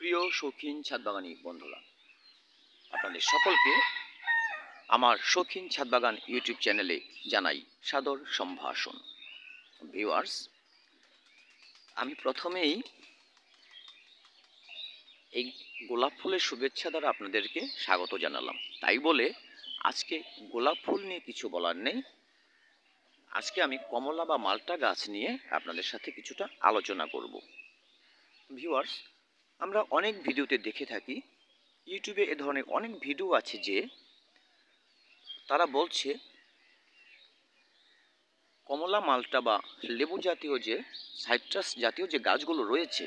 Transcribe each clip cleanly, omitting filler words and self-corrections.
প্রিয় শৌখিন ছাদবাগানী বন্ধুরা, আপনাদের সকলকে আমার শৌখিন ছাদবাগান ইউটিউব চ্যানেলে জানাই সাদর সম্ভাষণ। ভিউয়ার্স, আমি প্রথমেই এই গোলাপ ফুলের শুভেচ্ছা দ্বারা আপনাদেরকে স্বাগত জানালাম। তাই বলে আজকে গোলাপ ফুল নিয়ে কিছু বলার নেই। আজকে আমি কমলা বা মাল্টা গাছ নিয়ে আপনাদের সাথে কিছুটা আলোচনা করব। ভিউয়ার্স, আমরা অনেক ভিডিওতে দেখে থাকি, ইউটিউবে এ ধরনের অনেক ভিডিও আছে যে তারা বলছে কমলা, মাল্টা বা লেবু জাতীয় যে সাইট্রাস জাতীয় যে গাছগুলো রয়েছে,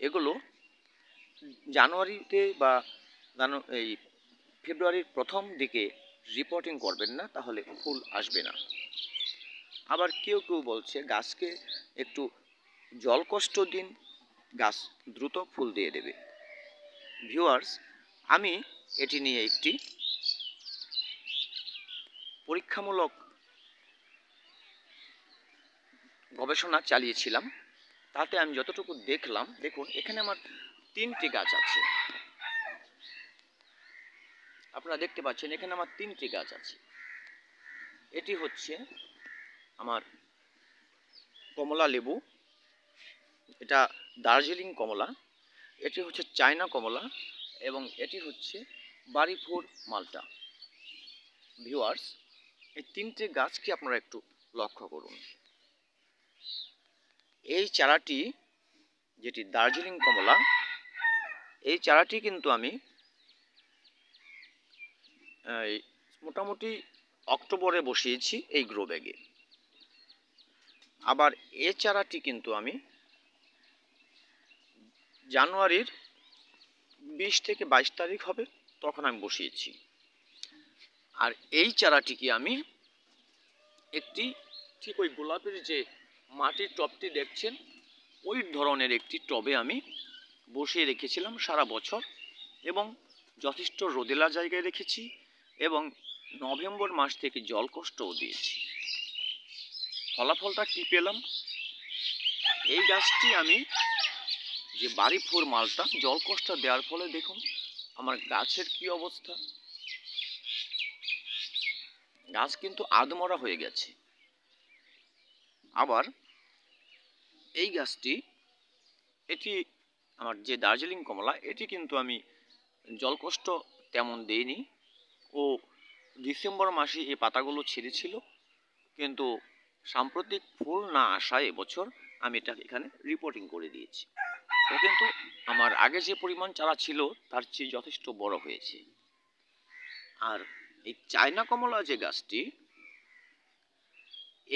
এগুলো জানুয়ারিতে বা এই ফেব্রুয়ারির প্রথম দিকে রিপোর্টিং করবেন না, তাহলে ফুল আসবে না। আবার কেউ কেউ বলছে গাছকে একটু জল কষ্ট দিন, গাছ দ্রুত ফুল দিয়ে দেবে। ভিউয়ার্স, আমি এটি নিয়ে একটি পরীক্ষামূলক গবেষণা চালিয়েছিলাম। তাতে আমি যতটুকু দেখলাম, দেখুন এখানে আমার 3টি গাছ আছে, আপনারা দেখতে পাচ্ছেন এখানে আমার 3টি গাছ আছে। এটি হচ্ছে আমার কমলা লেবু, এটা দার্জিলিং কমলা, এটি হচ্ছে চায়না কমলা এবং এটি হচ্ছে বাড়িফোর মাল্টা। ভিউয়ার্স, এই 3টে গাছকে আপনারা একটু লক্ষ্য করুন। এই চারাটি, যেটি দার্জিলিং কমলা, এই চারাটি কিন্তু আমি মোটামুটি অক্টোবরে বসিয়েছি এই গ্রো ব্যাগে। আবার এই চারাটি কিন্তু আমি জানুয়ারির 20 থেকে 22 তারিখ হবে তখন আমি বসিয়েছি। আর এই চারাটিকে আমি একটি ঠিক ওই গোলাপের যে মাটির টবটি দেখছেন, ওই ধরনের একটি টবে আমি বসিয়ে রেখেছিলাম সারা বছর এবং যথেষ্ট রোদেলা জায়গায় রেখেছি এবং নভেম্বর মাস থেকে জল কষ্টও দিয়েছি। ফলাফলটা কি পেলাম? এই গাছটি আমি যে বাড়িফোর মালটা জল কষ্ট দেওয়ার ফলে দেখুন আমার গাছের কি অবস্থা। গাছ কিন্তু আধমরা হয়ে গেছে। আবার এই গাছটি, এটি আমার যে দার্জিলিং কমলা, এটি কিন্তু আমি জলকষ্ট তেমন দেইনি। ও ডিসেম্বর মাসে এই পাতাগুলো ছেড়েছিল, কিন্তু সাম্প্রতিক ফুল না আসায় এবছর আমি এটা এখানে রিপোর্টিং করে দিয়েছি। ও কিন্তু আমার আগে যে পরিমাণ চারা ছিল তার চেয়ে যথেষ্ট বড় হয়েছে। আর এই চায়না কমলা যে গাছটি,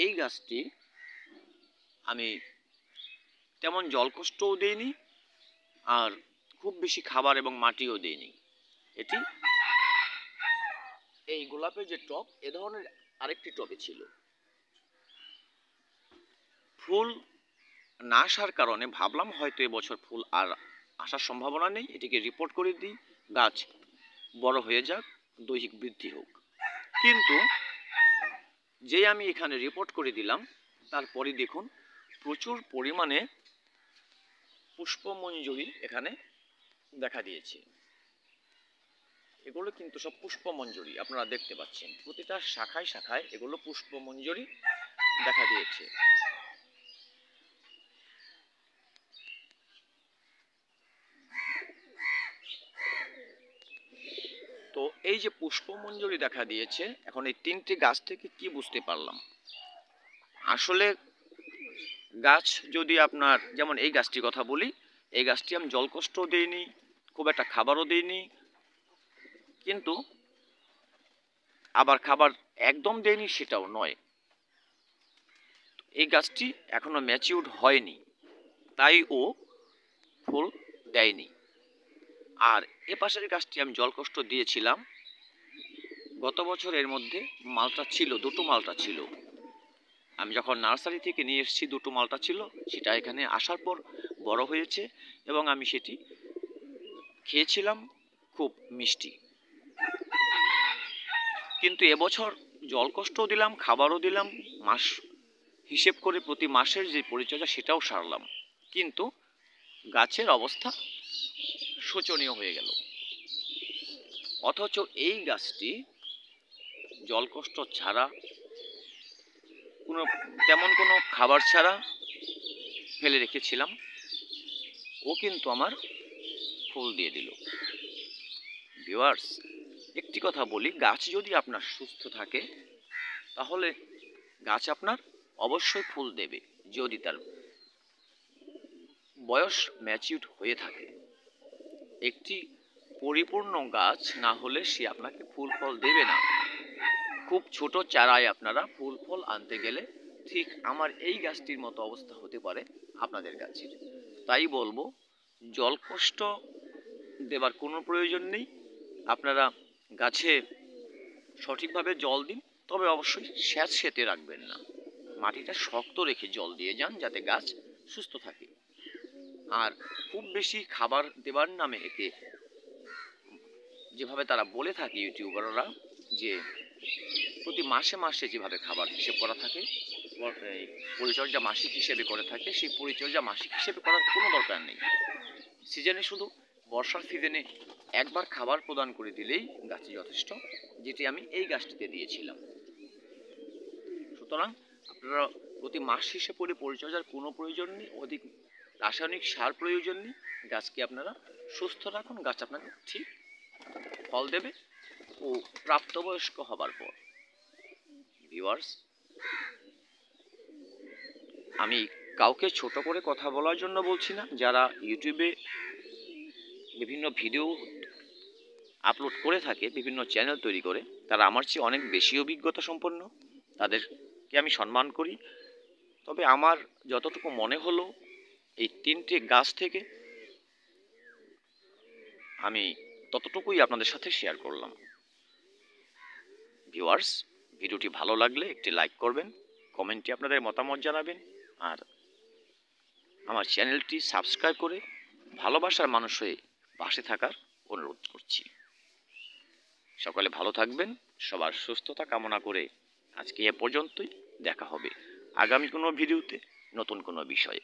এই গাছটি আমি তেমন জলকষ্টও দেইনি আর খুব বেশি খাবার এবং মাটিও দেইনি। এটি এই গোলাপের যে টব, এ ধরনের আরেকটি টবে ছিল। ফুল না আসার কারণে ভাবলাম হয়তো এবছর ফুল আর আসার সম্ভাবনা নেই, এটিকে রিপোর্ট করে দিই, গাছ বড় হয়ে যাক, দৈহিক বৃদ্ধি হোক। কিন্তু যেই আমি এখানে রিপোর্ট করে দিলাম, তারপরে দেখুন প্রচুর পরিমাণে পুষ্পমঞ্জরি এখানে দেখা দিয়েছে। এগুলো কিন্তু সব পুষ্পমঞ্জরি, আপনারা দেখতে পাচ্ছেন প্রতিটা শাখায় শাখায় এগুলো পুষ্পমঞ্জরি দেখা দিয়েছে। তো এই যে পুষ্পমঞ্জরি দেখা দিয়েছে, এখন এই 3টি গাছ থেকে কি বুঝতে পারলাম? আসলে গাছ যদি আপনার, যেমন এই গাছটির কথা বলি, এই গাছটি আমি জলকষ্টও দেইনি, খুব একটা খাবারও দেইনি, কিন্তু আবার খাবার একদম দেয়নি সেটাও নয়। এই গাছটি এখনো ম্যাচিউরড হয়নি, তাই ও ফুল দেয়নি। আর এ পাশের গাছটি আমি জলকষ্ট দিয়েছিলাম গত বছর। এর মধ্যে মালটা ছিল, 2টো মালটা ছিল। আমি যখন নার্সারি থেকে নিয়ে এসেছি 2টো মালটা ছিল, সেটা এখানে আসার পর বড় হয়েছে এবং আমি সেটি খেয়েছিলাম, খুব মিষ্টি। কিন্তু এবছর জলকষ্টও দিলাম, খাবারও দিলাম, মাস হিসেব করে প্রতি মাসের যে পরিচর্যা সেটাও সারলাম, কিন্তু গাছের অবস্থা শোচনীয় হয়ে গেল। অথচ এই গাছটি জলকষ্ট ছাড়া, তেমন কোনো খাবার ছাড়া ফেলে রেখেছিলাম, ও কিন্তু আমার ফুল দিয়ে দিল। ভিউয়ার্স, একটি কথা বলি, গাছ যদি আপনার সুস্থ থাকে তাহলে গাছ আপনার অবশ্যই ফুল দেবে, যদি তার বয়স ম্যাচিউরড হয়ে থাকে। একটি পরিপূর্ণ গাছ না হলে সে আপনাকে ফুল ফল দেবে না। খুব ছোট চারায় আপনারা ফুল ফল আনতে গেলে ঠিক আমার এই গাছটির মতো অবস্থা হতে পারে আপনাদের গাছের। তাই বলবো, জলকষ্ট দেবার কোনো প্রয়োজন নেই। আপনারা গাছে সঠিকভাবে জল দিন, তবে অবশ্যই স্যাঁতসেঁতে রাখবেন না। মাটিটা শক্ত রেখে জল দিয়ে যান যাতে গাছ সুস্থ থাকে। আর খুব বেশি খাবার দেবার নামে একে, যেভাবে তারা বলে থাকে ইউটিউবাররা, যে প্রতি মাসে মাসে যেভাবে খাবার হিসেব করা থাকে, পরিচর্যা মাসিক হিসেবে করে থাকে, সেই পরিচর্যা মাসিক হিসেবে করার কোনো দরকার নেই। সিজনে শুধু বর্ষার সিজনে একবার খাবার প্রদান করে দিলেই গাছে যথেষ্ট, যেটি আমি এই গাছটিতে দিয়েছিলাম। সুতরাং আপনারা প্রতি মাস শেষে পরিচর্যার কোনো প্রয়োজন নেই, অধিক রাসায়নিক সার প্রয়োজন নেই। গাছকে আপনারা সুস্থ রাখুন, গাছ আপনাকে ঠিক ফল দেবে ও প্রাপ্তবয়স্ক হবার পর। ভিউয়ার্স, আমি কাউকে ছোট করে কথা বলার জন্য বলছি না। যারা ইউটিউবে বিভিন্ন ভিডিও আপলোড করে থাকে, বিভিন্ন চ্যানেল তৈরি করে, তারা আমার চেয়ে অনেক বেশি অভিজ্ঞতা সম্পন্ন, তাদেরকে আমি সম্মান করি। তবে আমার যতটুকু মনে হলো, এই 3টে গাছ থেকে আমি ততটুকুই আপনাদের সাথে শেয়ার করলাম। ভিউয়ার্স, ভিডিওটি ভালো লাগলে একটি লাইক করবেন, কমেন্টে আপনাদের মতামত জানাবেন, আর আমার চ্যানেলটি সাবস্ক্রাইব করে ভালোবাসার মানুষ হয়ে পাশে থাকার অনুরোধ করছি। সকলে ভালো থাকবেন, সবার সুস্থতা কামনা করে আজকে এ পর্যন্তই। দেখা হবে আগামী কোনো ভিডিওতে নতুন কোনো বিষয়ে।